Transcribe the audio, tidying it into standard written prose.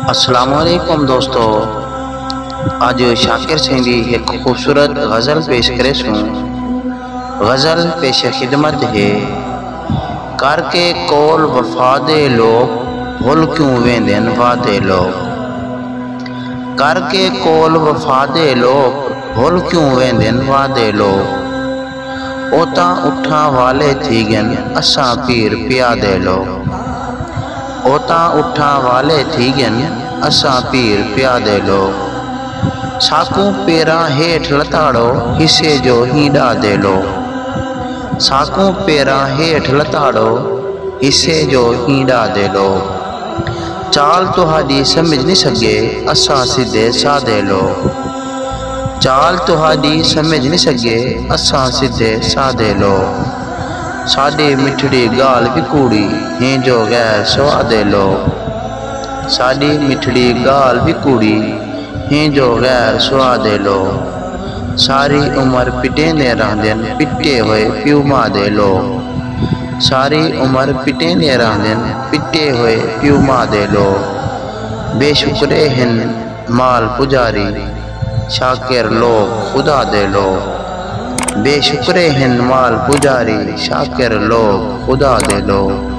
السلام علیکم دوستو، آج شاکر سنگھ دی ایک خوبصورت غزل پیش کرے سوں۔ غزل پیش خدمت ہے۔ کر کے کول وفا دے لوگ بھول کیوں ویندن وعدے لوگ، کر کے کول وفا دے لوگ بھول کیوں ویندن وعدے لوگ، او تاں اٹھاں والے تھی گن اساں پیر پیادے لوگ، او تاں اٹھاں والے تھی گن اساں پیر پیادے لوگ، ساکوں پیراں ہیٹھ لتاڑو حصے جو ہینڈا دے لو، ساکوں پیراں ہیٹھ لتاڑو حصے جو ہینڈا دے لو، چال تہاڈی سمجھ نہیں سگے اساں سدھے سادے لوگ، چال تہاڈی سمجھ نہیں سگے اساں سدھے سادے لوگ، ساڈی مٹھڑی گال بھی کوڑی ہیں جو غیر سوادے لوگ، ساڈی مٹھڑی گال بھی کوڑی ہیں جو غیر سوادے لوگ، ساری عمر پٹیندے رہندن پٹے ہوئے پیو ماں دے لوگ، ساری عمر پٹیندے رہندن پٹے ہوئے پیو ماں دے لوگ، بے شکرے ہن مال پجاری شاکر لوگ خدا دے لوگ، بے شکرے ہن مال پجاری شاکر لوگ خدا دے لوگ۔